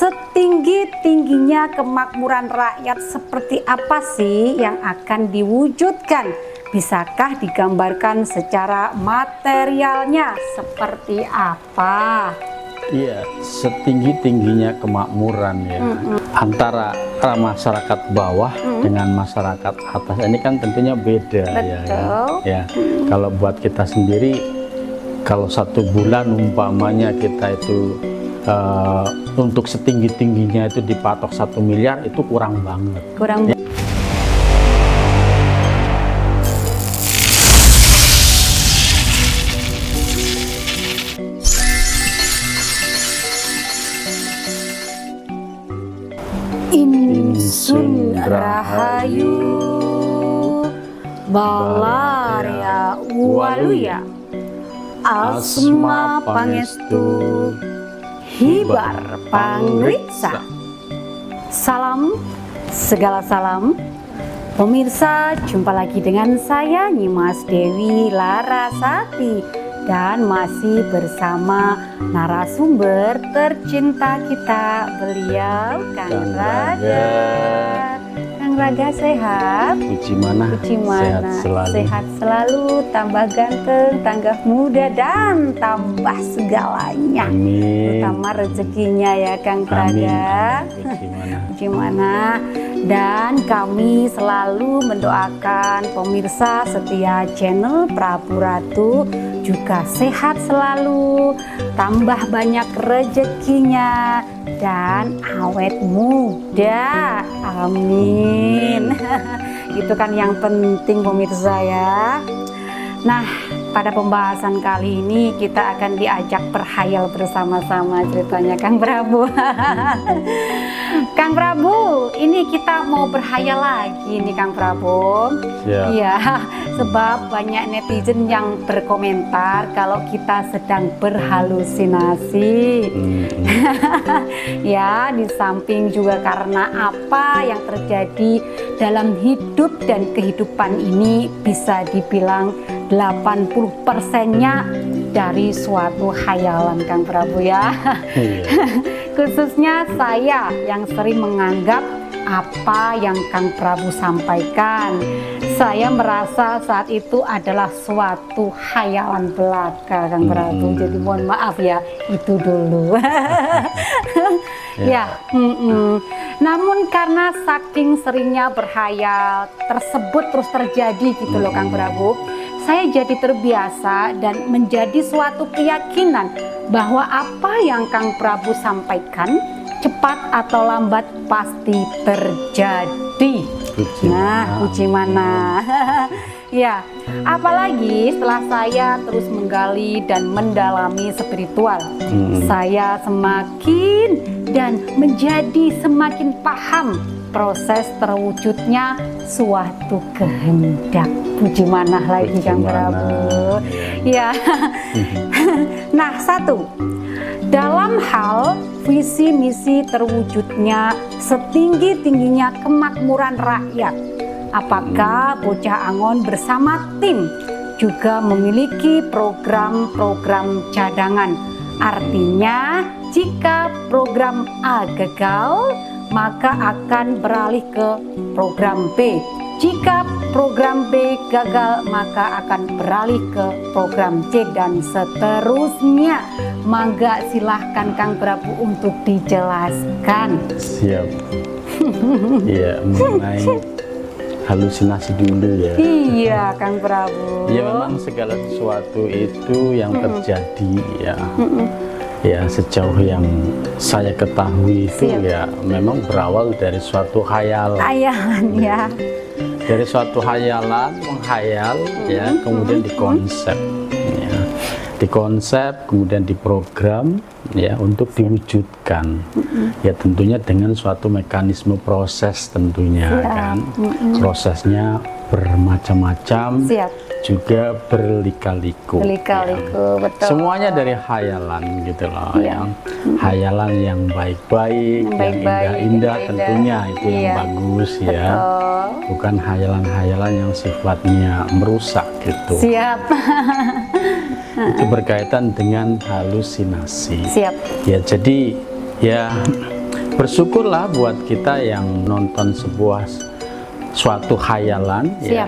Setinggi-tingginya kemakmuran rakyat seperti apa sih yang akan diwujudkan? Bisakah digambarkan secara materialnya seperti apa? Iya, setinggi-tingginya kemakmuran ya antara masyarakat bawah dengan masyarakat atas ini kan tentunya beda. Betul. Ya. Kalau buat kita sendiri, kalau 1 bulan umpamanya kita itu untuk setinggi-tingginya itu dipatok 1 miliar, itu kurang banget. Kurang. Insun Rahayu Balaria Waluya Asma Pangestu Hibar Pangriksa. Salam, segala salam. Pemirsa, jumpa lagi dengan saya Nyimas Dewi Larasati dan masih bersama narasumber tercinta kita, beliau Kang Raga. Kang Raga sehat? Puji mana? Sehat selalu. Sehat selalu, tambah ganteng, tambah muda dan tambah segalanya. Amin. Terutama rezekinya ya Kang Raga. Gimana? Dan kami selalu mendoakan pemirsa setia channel Prabu Ratu juga sehat selalu, tambah banyak rezekinya dan awet muda. Amin. Itu kan yang penting pemirsa ya. Nah, pada pembahasan kali ini kita akan diajak berhayal bersama-sama ceritanya Kang Prabu. Kang Prabu, ini kita mau berhayal lagi nih Kang Prabu. Iya, sebab banyak netizen yang berkomentar kalau kita sedang berhalusinasi. Ya, di samping juga karena apa yang terjadi dalam hidup dan kehidupan ini bisa dibilang 80%-nya dari suatu khayalan Kang Prabu ya. Khususnya saya yang sering menganggap apa yang Kang Prabu sampaikan, saya merasa saat itu adalah suatu khayalan belaka Kang Prabu. Jadi mohon maaf ya, itu dulu. Namun karena saking seringnya berhayal tersebut terus terjadi gitu loh Kang Prabu, saya jadi terbiasa dan menjadi suatu keyakinan bahwa apa yang Kang Prabu sampaikan cepat atau lambat pasti terjadi. Uji mana? Ya, apalagi setelah saya terus menggali dan mendalami spiritual, saya semakin dan menjadi semakin paham proses terwujudnya suatu kehendak. Puji mana lagi Kang Prabu. Ya. Nah, satu, dalam hal visi misi terwujudnya setinggi-tingginya kemakmuran rakyat, apakah Bocah Angon bersama tim juga memiliki program-program cadangan? Artinya jika program A gagal, maka akan beralih ke program B. Jika program B gagal, maka akan beralih ke program C dan seterusnya. Mangga silahkan Kang Prabu untuk dijelaskan. Siap. Iya, mengenai halusinasi dulu ya. Iya Kang Prabu. Ya memang segala sesuatu itu yang terjadi ya. Ya sejauh yang saya ketahui itu ya memang berawal dari suatu khayalan. Khayalan ya. Dari suatu khayalan, menghayal ya, kemudian dikonsep ya. Dikonsep kemudian diprogram ya untuk diwujudkan. Ya tentunya dengan suatu mekanisme proses tentunya kan. Prosesnya bermacam-macam. Juga berlika-liku. Betul. Semuanya dari khayalan gitu loh ya. Khayalan yang baik-baik, yang indah-indah tentunya itu yang bagus ya. Bukan khayalan-khayalan yang sifatnya merusak gitu. Siap. Itu berkaitan dengan halusinasi. Siap. Ya jadi ya bersyukurlah buat kita yang nonton suatu khayalan, ya,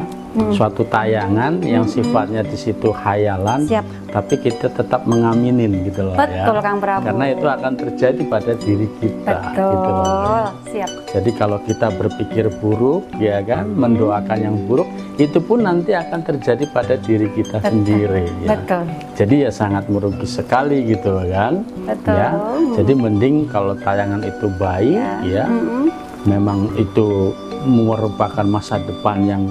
suatu tayangan yang sifatnya di situ khayalan, tapi kita tetap mengaminin gitu loh. Betul, ya. Kang Prabu. Karena itu akan terjadi pada diri kita. Betul. Gitu loh. Ya. Siap. Jadi kalau kita berpikir buruk, ya kan, mendoakan yang buruk, itu pun nanti akan terjadi pada diri kita sendiri. Ya. Betul. Jadi ya sangat merugi sekali gitu kan. Betul. Ya. Jadi mending kalau tayangan itu baik, ya, memang itu merupakan masa depan yang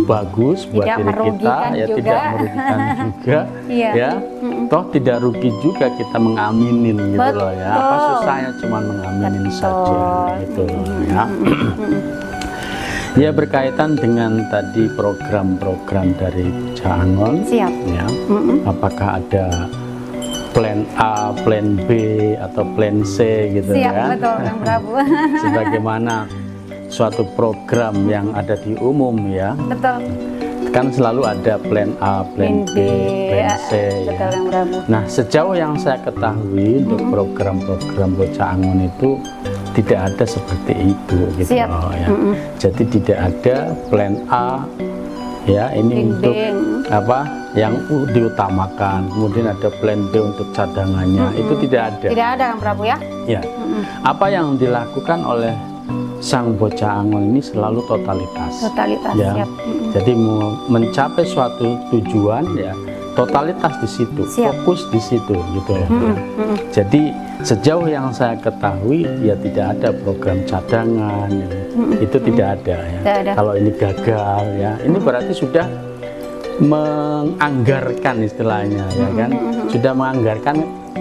bagus buat diri kita, ya juga. Tidak merugikan juga, ya. Toh tidak rugi juga kita mengaminin gitu loh ya. Apa susahnya cuma mengaminin saja gitu loh ya. Ya berkaitan dengan tadi program-program dari Jangon, ya. Apakah ada plan A, plan B atau plan C gitu ya. Betul, Kang Prabu. Sebagaimana suatu program yang ada di umum ya. Betul. Kan selalu ada plan A, plan B, plan C. Betul, Ya. Kang Prabu. Nah, sejauh yang saya ketahui untuk program-program Bocah Angon itu tidak ada seperti itu gitu loh, ya. Jadi tidak ada plan A ya ini untuk apa yang diutamakan, kemudian ada plan B untuk cadangannya, itu tidak ada. Tidak ada, Kang Prabu ya. Ya. Apa yang dilakukan oleh sang Bocah Angon ini selalu totalitas. Ya. Jadi mencapai suatu tujuan ya totalitas di situ, fokus di situ gitu ya. Jadi sejauh yang saya ketahui ya tidak ada program cadangan, itu tidak ada ya. Kalau ini gagal ya, ini berarti sudah menganggarkan istilahnya ya kan, sudah menganggarkan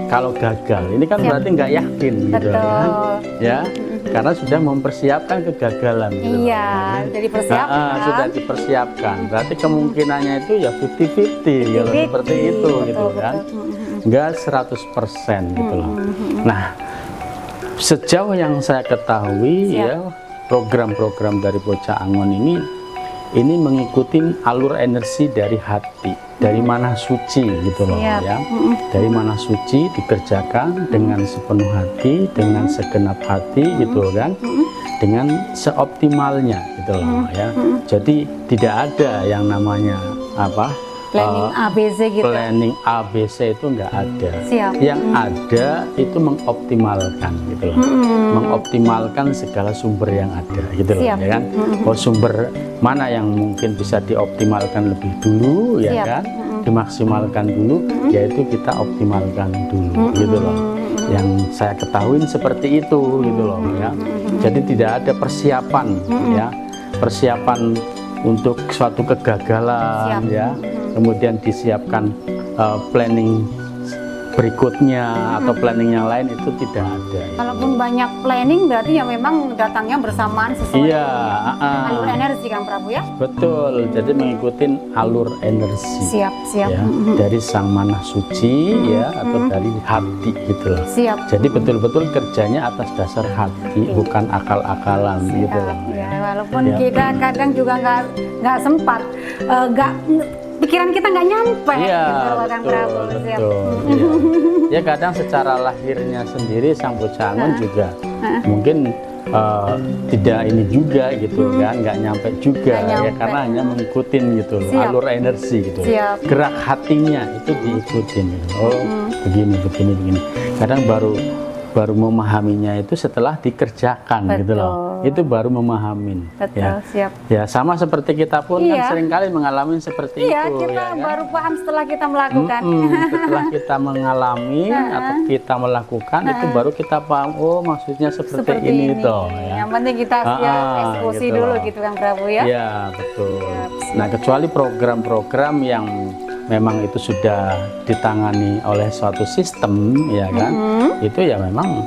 kalau gagal. Ini kan berarti nggak yakin gitu kan, ya. Karena sudah mempersiapkan kegagalan gitu. Iya, jadi persiapkan. Sudah dipersiapkan. Berarti kemungkinannya itu ya 50-50 gitu, seperti itu gitu kan. Enggak 100% gitu loh. Nah, sejauh yang saya ketahui ya, program-program dari Bocah Angon ini mengikuti alur energi dari hati, dari mana suci gitu loh ya. Dari mana suci dikerjakan dengan sepenuh hati, dengan segenap hati gitu kan, dengan seoptimalnya gitu loh ya. Jadi tidak ada yang namanya apa planning ABC gitu. Planning ABC itu enggak ada. Yang ada itu mengoptimalkan gitu loh. Mengoptimalkan segala sumber yang ada gitu loh ya kan. Oh, sumber mana yang mungkin bisa dioptimalkan lebih dulu ya kan. Dimaksimalkan dulu, yaitu kita optimalkan dulu gitu loh. Yang saya ketahui seperti itu gitu loh ya. Jadi tidak ada persiapan ya. Persiapan untuk suatu kegagalan ya. Kemudian disiapkan planning berikutnya atau planning yang lain itu tidak ada ya. Kalaupun banyak planning berarti ya memang datangnya bersamaan sesuai alur energi, Kang Prabu ya. Betul, jadi mengikuti alur energi ya, dari Sang Manah Suci ya, atau dari hati gitu loh. Jadi betul-betul kerjanya atas dasar hati, bukan akal-akalan gitu loh ya. Walaupun kita kadang juga nggak sempat, pikiran kita nggak nyampe. Iya, Kang Prabu. Ya kadang secara lahirnya sendiri Sang Bocah Angon juga mungkin tidak ini juga gitu kan, nggak nyampe juga ya, karena hanya mengikuti gitu alur energi gitu. Gerak hatinya itu diikutin gitu. Oh begini. Kadang baru memahaminya itu setelah dikerjakan gitu loh. Itu baru memahamin. Ya sama seperti kita pun kan seringkali mengalami seperti itu. Kita baru paham setelah kita melakukan. Setelah kita mengalami atau kita melakukan itu baru kita paham. Oh maksudnya seperti ini toh. Ya. Yang penting kita eksekusi gitu dulu gitu Kang Prabu ya. Ya betul. Nah kecuali program-program yang memang itu sudah ditangani oleh suatu sistem ya kan, itu ya memang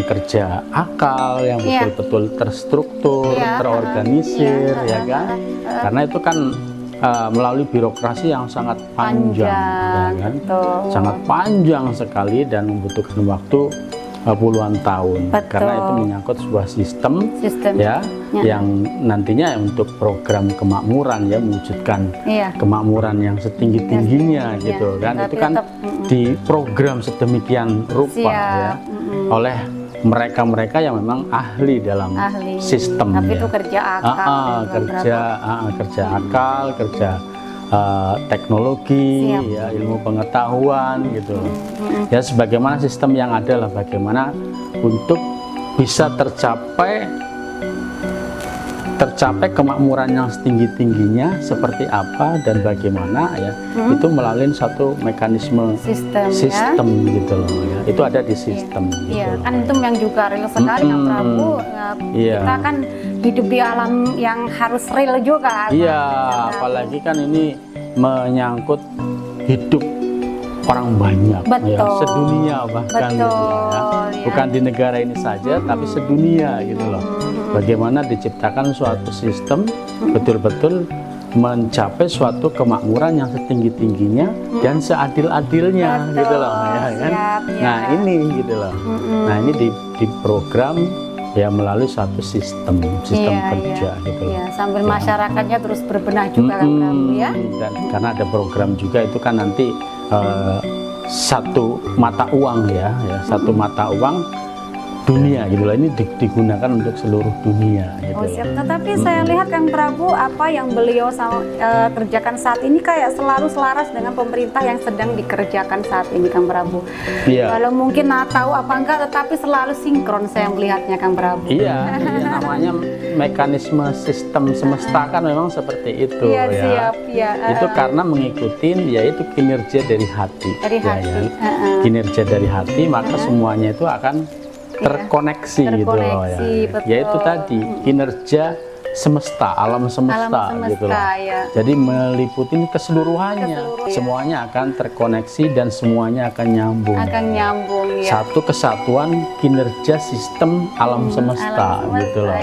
kerja akal yang betul-betul terstruktur, terorganisir ya kan, karena itu kan melalui birokrasi yang sangat panjang ya kan? Sangat panjang sekali dan membutuhkan waktu puluhan tahun. Karena itu menyangkut sebuah sistem ya, yang nantinya untuk program kemakmuran ya, mewujudkan kemakmuran yang setinggi-tingginya gitu kan. Itu kan diprogram sedemikian rupa ya oleh mereka-mereka yang memang ahli dalam sistem. Tapi ya. itu kerja akal. Kerja akal, kerja teknologi, ya, ilmu pengetahuan gitu. Ya sebagaimana sistem yang ada lah, bagaimana untuk bisa tercapai kemakmuran yang setinggi-tingginya seperti apa dan bagaimana ya, itu melalui satu mekanisme sistem ya. Gitu loh ya. Itu ada di sistem gitu kan itu yang juga real sekali Kang Prabu. Kita kan hidup di alam yang harus real juga. Iya, apalagi kan ini menyangkut hidup orang banyak ya, sedunia bahkan gitu ya. Bukan di negara ini saja tapi sedunia gitu loh. Bagaimana diciptakan suatu sistem betul-betul mencapai suatu kemakmuran yang setinggi-tingginya dan seadil-adilnya gitu loh ya kan. Nah ini gitu loh. Nah ini diprogram ya melalui suatu sistem kerja gitu loh. Sambil masyarakatnya terus berbenah juga kan Prabu ya. Dan karena ada program juga itu kan nanti satu mata uang ya, satu mata uang dunia gitu loh, ini digunakan untuk seluruh dunia gitu. Siap. Tetapi saya lihat Kang Prabu apa yang beliau kerjakan saat ini kayak selalu selaras dengan pemerintah yang sedang dikerjakan saat ini Kang Prabu. Kalau mungkin tahu apa enggak, tetapi selalu sinkron saya melihatnya Kang Prabu. Iya, namanya mekanisme sistem semesta kan memang seperti itu ya. Itu karena mengikuti yaitu kinerja dari hati. Kinerja dari hati, maka semuanya itu akan terkoneksi gitu loh ya. Yaitu tadi kinerja semesta, alam semesta gitu loh. Jadi meliputi keseluruhannya. Semuanya akan terkoneksi dan semuanya akan nyambung. Satu kesatuan kinerja sistem alam semesta gitu loh.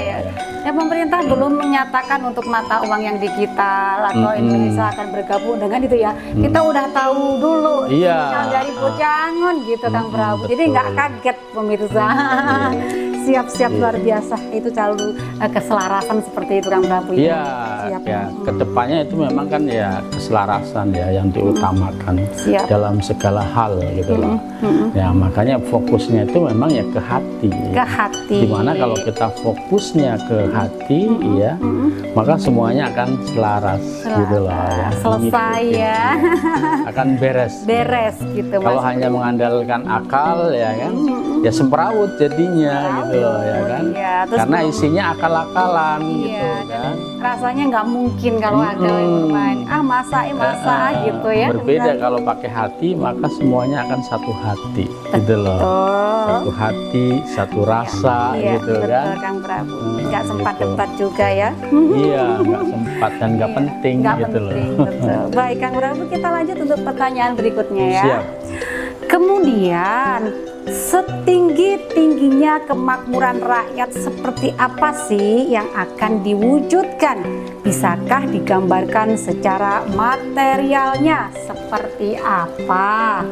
Ya pemerintah belum menyatakan untuk mata uang yang digital atau Indonesia akan bergabung dengan itu ya. Kita udah tahu dulu dari Pujangun gitu Kang Prabu. Jadi nggak kaget pemirsa. Siap-siap luar biasa. Itu selalu keselarasan seperti itu Kang Prabu. Iya. Kedepannya itu memang kan ya keselarasan ya yang diutamakan dalam segala hal gitu loh. Ya makanya fokusnya itu memang ya ke hati. Dimana kalau kita fokusnya ke hati ya, maka semuanya akan selaras gitu loh ya. Selesai ya. Akan beres gitu. Kalau hanya mengandalkan akal ya kan, ya semrawut jadinya gitu loh ya kan. Karena isinya akal-akalan gitu kan. Rasanya nggak mungkin kalau ada yang bermain masa gitu ya. Berbeda kalau pakai hati, maka semuanya akan satu hati gitu loh. Satu hati, satu rasa gitu kan. Kang Prabu. Nggak sempat debat juga ya. Iya, nggak sempat dan nggak penting gitu loh. Baik Kang Prabu, kita lanjut untuk pertanyaan berikutnya ya. Siap. Kemudian setinggi-tingginya kemakmuran rakyat seperti apa sih yang akan diwujudkan? Bisakah digambarkan secara materialnya seperti apa?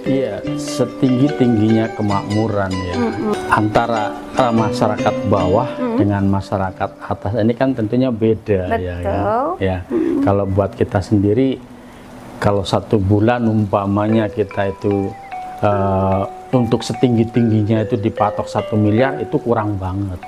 Iya, setinggi-tingginya kemakmuran ya antara masyarakat bawah dengan masyarakat atas ini kan tentunya beda. Ya. Kalau buat kita sendiri, kalau 1 bulan umpamanya kita itu untuk setinggi-tingginya itu dipatok 1 miliar itu kurang banget.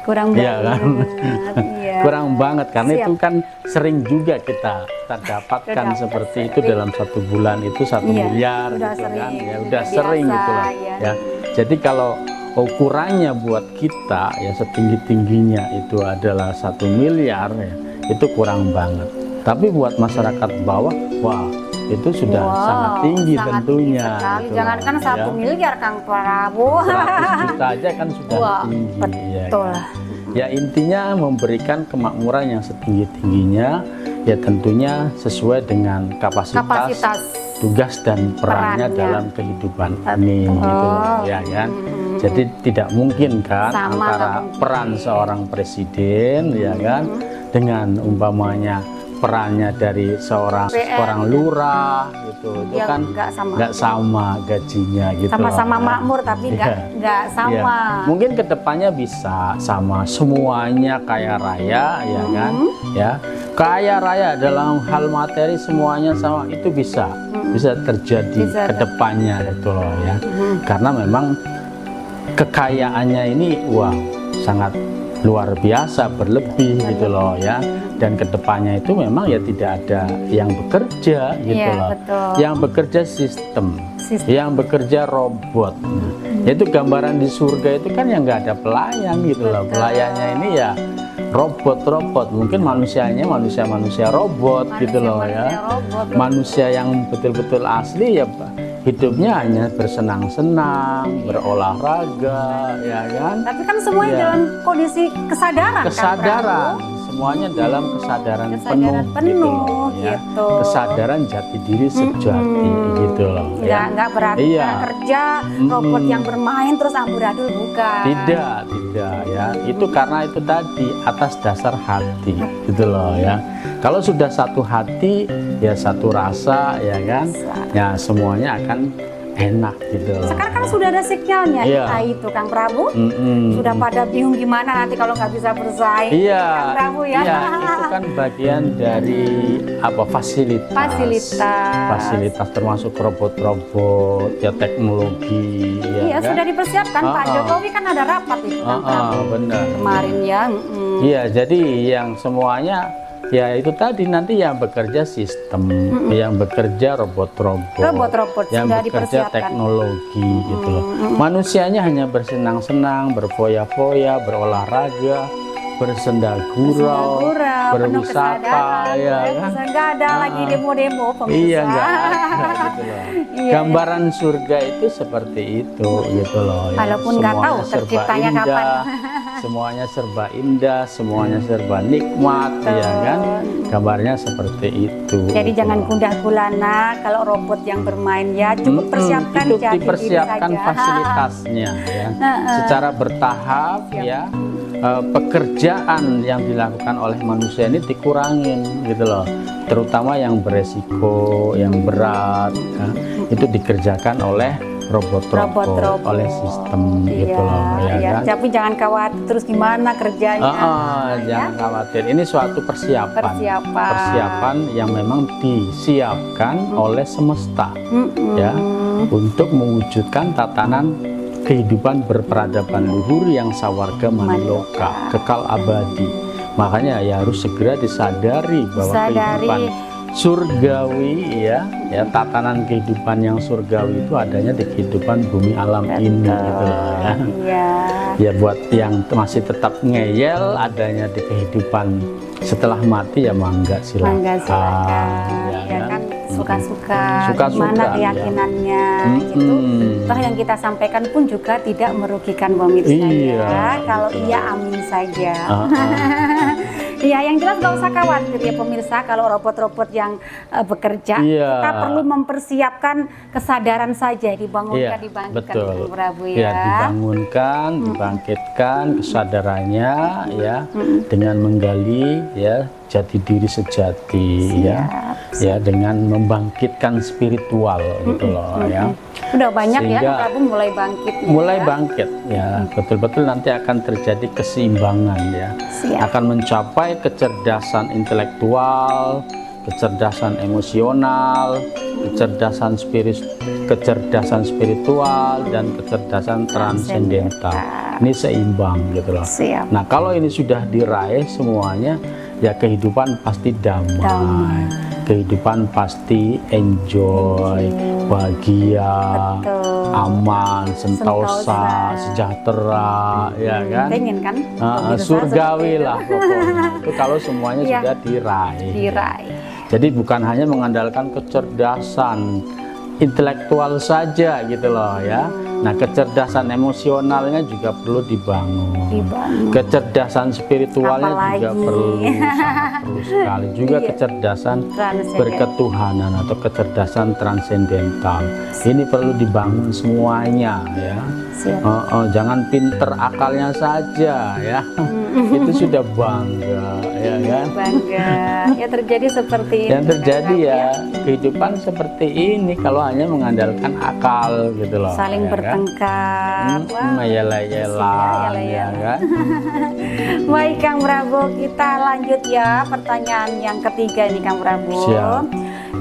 Kurang banget karena itu kan sering juga kita dapatkan seperti itu dalam 1 bulan itu 1 miliar gitu kan. Ya udah sering gitu lah ya. Jadi kalau ukurannya buat kita ya setinggi-tingginya itu adalah 1 miliar ya, itu kurang banget. Tapi buat masyarakat bawah, wah itu sudah sangat tinggi tentunya. Gitu. Jangankan 1 miliar Kang Prabu. 100 juta aja kan sudah tinggi. Betul. Ya intinya memberikan kemakmuran yang setinggi-tingginya ya tentunya sesuai dengan kapasitas tugas dan perannya dalam kehidupan ini gitu ya kan. Jadi tidak mungkin kan antara peran seorang presiden ya kan dengan umpamanya perannya dari seorang lurah gitu, itu kan nggak sama gajinya gitu. Sama-sama makmur tapi nggak sama. Mungkin kedepannya bisa sama semuanya kaya raya ya kan, ya kaya raya dalam hal materi semuanya sama itu bisa terjadi kedepannya gitu loh ya. Karena memang kekayaannya ini wah sangat luar biasa, berlebih gitu loh ya. Dan kedepannya itu memang ya tidak ada yang bekerja gitu Iya, loh. betul. Yang bekerja sistem, yang bekerja robot. Itu gambaran di surga itu kan yang nggak ada pelayan gitu loh. Pelayannya ini ya robot-robot, mungkin manusianya manusia robot gitu loh ya. Manusia yang betul-betul asli ya hidupnya hanya bersenang-senang, berolahraga, ya kan? Tapi kan semuanya Ya. dalam kondisi kesadaran. Kesadaran, semuanya dalam kesadaran penuh, gitu loh, ya. gitu. Kesadaran jati diri sejati, gitu loh. Ya. Nggak berarti Iya. kerja robot yang bermain terus amburadul, bukan. Tidak ya. Itu karena itu tadi atas dasar hati, gitu loh ya. Kalau sudah satu hati, ya satu rasa, ya kan, ya semuanya akan enak gitu loh. Sekarang kan sudah ada sinyalnya, Iya. AI itu Kang Prabu. Sudah pada bingung gimana nanti kalau nggak bisa bersaing. Iya, Kang Prabu ya. iya, itu kan bagian dari apa fasilitas termasuk robot-robot, ya teknologi, ya Iya, kan? sudah dipersiapkan. Pak Jokowi kan ada rapat itu Kang Prabu. Benar. Kemarin ya. Iya, jadi yang semuanya ya itu tadi nanti yang bekerja sistem, yang bekerja robot-robot, Robot-robot yang sudah bekerja dipersiapkan. teknologi gitu loh. Manusianya hanya bersenang-senang, berfoya-foya, berolahraga, bersendagurau, penuh berwisata, kesadaran, ya kan? Nggak ada lagi demo-demo pemirsa. Iya, nggak ada gitu loh. Iya. Gambaran surga itu seperti itu gitu loh. Ya. Walaupun nggak tahu Semuanya serba terciptanya indah, kapan. semuanya serba indah, semuanya serba nikmat, ya kan? Gambarnya seperti itu. Jadi gitu jangan loh. gundah gulana kalau robot yang bermain ya, cukup persiapkan itu jati diri dipersiapkan saja. fasilitasnya ya, secara bertahap ya. Pekerjaan yang dilakukan oleh manusia ini dikurangin gitu loh, terutama yang beresiko, yang berat ya, itu dikerjakan oleh robot-robot, oleh sistem gitu loh ya kan. Tapi jangan khawatir terus gimana kerjanya. Jangan khawatir, ini suatu persiapan yang memang disiapkan oleh semesta ya, untuk mewujudkan tatanan kehidupan berperadaban luhur yang sawarga maniloka, kekal abadi. Makanya ya harus segera disadari bahwa kehidupan surgawi ya, tatanan kehidupan yang surgawi itu adanya di kehidupan bumi alam ini gitu loh ya. Ya buat yang masih tetap ngeyel adanya di kehidupan setelah mati ya mangga silakan. Ya kan suka-suka ya. gimana keyakinannya gitu. Toh yang kita sampaikan pun juga tidak merugikan pemirsa ya. Kalau iya amin saja. Iya, yang jelas nggak usah khawatir ya pemirsa kalau robot-robot yang bekerja. Kita perlu mempersiapkan kesadaran saja, dibangkitkan betul. Prabu Ya, dibangunkan, dibangkitkan kesadarannya ya, dengan menggali ya jati diri sejati ya dengan membangkitkan spiritual gitu loh ya. Udah banyak sehingga, ya Prabu mulai bangkit ya, betul-betul nanti akan terjadi keseimbangan ya. Akan mencapai kecerdasan intelektual, kecerdasan emosional, kecerdasan spiritual dan kecerdasan transendental. Ini seimbang gitu loh. Nah, kalau ini sudah diraih semuanya ya kehidupan pasti damai. Kehidupan pasti enjoy, bahagia, aman, sentosa, sejahtera, ya kan? Pengen kan? Surgawi lah pokoknya. Itu kalau semuanya sudah diraih. Jadi bukan hanya mengandalkan kecerdasan intelektual saja gitu loh ya. Nah, kecerdasan emosionalnya juga perlu dibangun. Kecerdasan spiritualnya juga perlu sekali. Juga kecerdasan berketuhanan atau kecerdasan transendental. Ini perlu dibangun semuanya ya. Jangan pinter akalnya saja ya. Itu sudah bangga ya kan. Ya terjadi seperti ini. Yang terjadi ya kehidupan seperti ini kalau hanya mengandalkan akal gitu loh. Saling bertengkar, yelah-yelah ya kan. Baik Kang Prabu, kita lanjut ya pertanyaan yang ketiga ini Kang Prabu.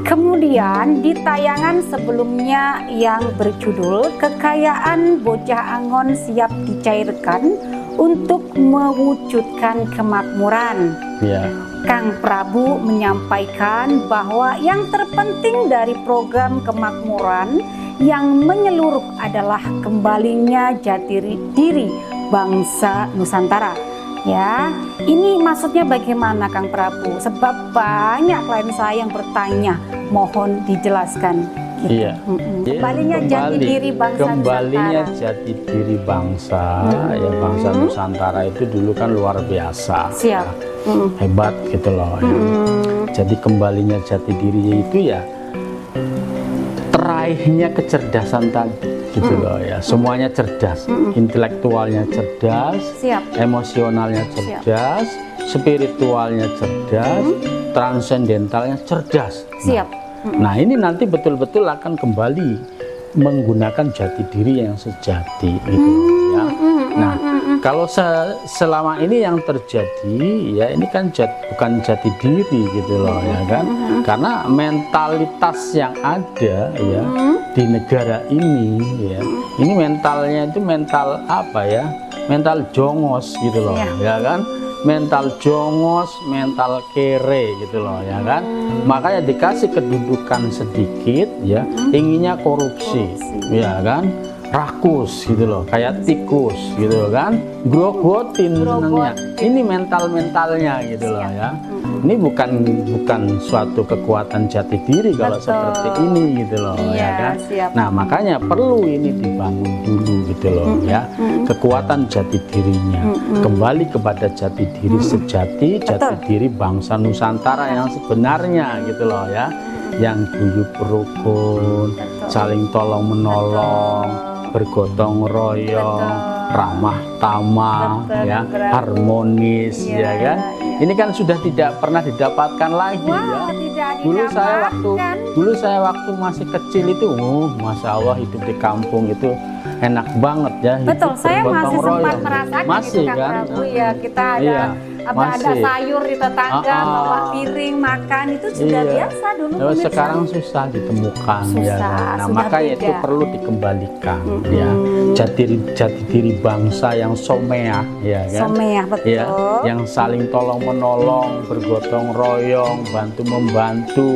Kemudian di tayangan sebelumnya yang berjudul Kekayaan Bocah Angon Siap Dicairkan untuk Mewujudkan Kemakmuran, Ya. Kang Prabu menyampaikan bahwa yang terpenting dari program kemakmuran yang menyeluruh adalah kembalinya jati diri bangsa Nusantara. Ya, ini maksudnya bagaimana Kang Prabu? Sebab banyak klien saya yang bertanya, mohon dijelaskan. Gitu. Iya. Kembalinya jati diri bangsa Kembalinya Nusantara. jati diri bangsa, ya bangsa Nusantara itu dulu kan luar biasa. Siap. Hebat gitu loh. Ya. Jadi kembalinya jati diri itu ya teraihnya kecerdasan tadi. Gitu loh ya, semuanya cerdas, intelektualnya cerdas, Siap. emosionalnya cerdas, spiritualnya cerdas, transendentalnya cerdas. Siap. Nah ini nanti betul-betul akan kembali menggunakan jati diri yang sejati gitu ya. Nah kalau selama ini yang terjadi ya ini kan bukan jati diri gitu loh ya kan, karena mentalitas yang ada ya di negara ini ya, ini mentalnya itu mental apa ya, mental jongos gitu loh ya kan, mental jongos, mental kere gitu loh ya kan. Makanya dikasih kedudukan sedikit ya, inginnya korupsi ya kan, rakus gitu loh, kayak tikus gitu loh kan, grogotin senangnya. Ini mentalnya gitu loh ya. Ini bukan suatu kekuatan jati diri kalau seperti ini gitu loh ya kan. Nah makanya perlu ini dibangun dulu gitu loh ya, kekuatan jati dirinya, kembali kepada jati diri sejati, jati diri bangsa Nusantara yang sebenarnya gitu loh ya, yang guyup rukun, saling tolong menolong, bergotong royong, ramah tamah, ya, harmonis, ya kan? Ini kan sudah tidak pernah didapatkan lagi ya. Dulu saya waktu masih kecil itu, masya Allah hidup di kampung itu enak banget ya. Betul, saya masih sempat merasakan masih itu, Kang kan? Prabu ya. Kita ada sayur di tetangga, bawa piring makan, itu sudah biasa dulu. Sekarang susah ditemukan ya. Nah makanya itu perlu dikembalikan ya, jati diri bangsa yang someah ya kan, someah betul ya, yang saling tolong menolong, bergotong royong, bantu membantu,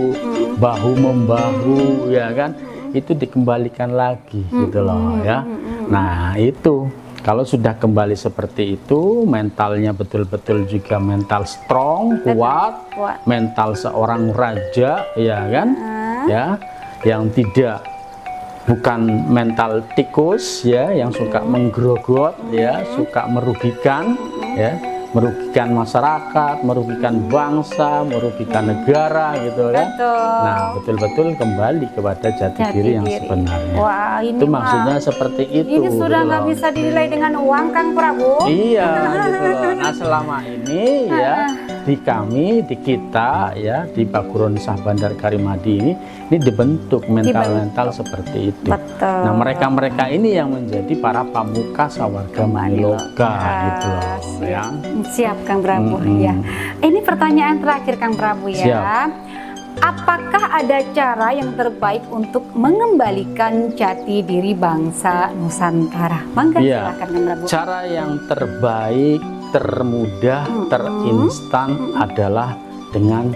bahu membahu ya kan, itu dikembalikan lagi gitu loh ya. Nah itu kalau sudah kembali seperti itu, mentalnya betul-betul juga mental strong, kuat, mental seorang raja, ya kan, ya, yang tidak bukan mental tikus, ya, yang suka menggerogot, ya, suka merugikan, ya, merugikan masyarakat, merugikan bangsa, merugikan negara, gitu kan. Nah, betul-betul kembali kepada jati diri yang sebenarnya. Wah, ini itu maksudnya seperti itu. Ini sudah nggak bisa dinilai dengan uang, Kang Prabu. Iya, gitu loh. Nah, selama ini ya di kami, di kita ya, di Paguron Sah Bandar Karimadi ini dibentuk mental-mental seperti itu. Betul. Nah, mereka-mereka ini yang menjadi para pamukas warga Maniloka gitu loh, ya. Siap, Kang Prabu. Ya. Ini pertanyaan terakhir, Kang Prabu ya. Siap. Apakah ada cara yang terbaik untuk mengembalikan jati diri bangsa Nusantara? Mangga silakan, Kang Prabu. Cara yang terbaik, termudah, terinstan adalah dengan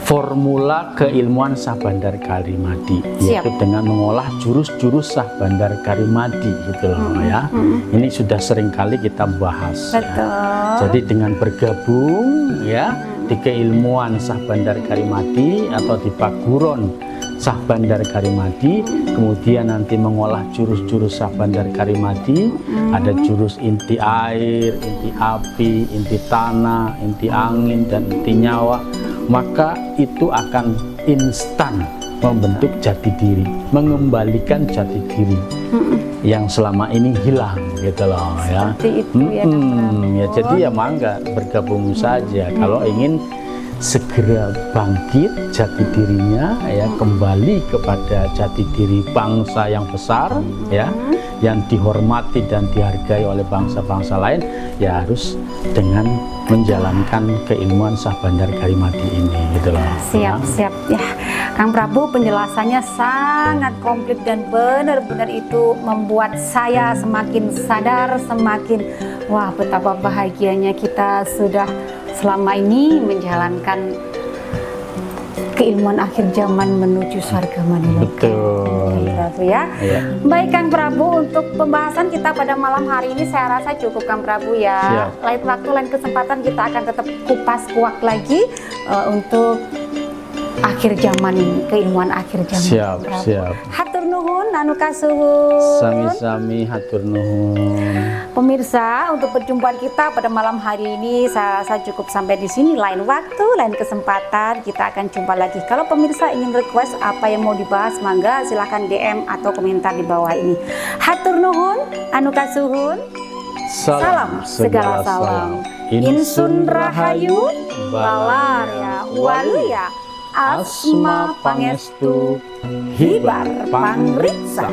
formula keilmuan Sah Bandar Karimadi, yaitu dengan mengolah jurus-jurus Sah Bandar Karimadi gitu loh ya. Ini sudah sering kali kita bahas. Betul. Ya. Jadi dengan bergabung ya di keilmuan Sah Bandar Karimadi atau di Paguron Sah Bandar Karimadi, kemudian nanti mengolah jurus-jurus Sah Bandar Karimadi, ada jurus inti air, inti api, inti tanah, inti angin, dan inti nyawa, maka itu akan instan membentuk jati diri, mengembalikan jati diri yang selama ini hilang gitu loh ya. Seperti itu ya, ya jadi ya mangga bergabung saja kalau ingin segera bangkit jati dirinya ya, kembali kepada jati diri bangsa yang besar ya, yang dihormati dan dihargai oleh bangsa-bangsa lain, ya harus dengan menjalankan keilmuan Sah Bandar Garimadi ini gitu loh. Siap ya Kang Prabu, penjelasannya sangat komplit dan benar-benar itu membuat saya semakin sadar, semakin wah betapa bahagianya kita sudah selama ini menjalankan keilmuan akhir zaman menuju surga Maniloka. Betul. Ya. Baik Kang Prabu, untuk pembahasan kita pada malam hari ini saya rasa cukup Kang Prabu ya. Siap. Lain waktu, lain kesempatan kita akan tetap kupas kuak lagi untuk akhir zaman ini, keilmuan akhir zaman. Siap, siap. Hatur nuhun, anu kasuhun. Sami-sami hatur nuhun. Pemirsa, untuk perjumpaan kita pada malam hari ini saya rasa cukup sampai di sini. Lain waktu, lain kesempatan kita akan jumpa lagi. Kalau pemirsa ingin request apa yang mau dibahas, mangga silahkan DM atau komentar di bawah ini. Hatur nuhun, anu kasuhun. Salam segala salam. Insun rahayu, balarya waluya. Asma pangestu, hibar pangriksa.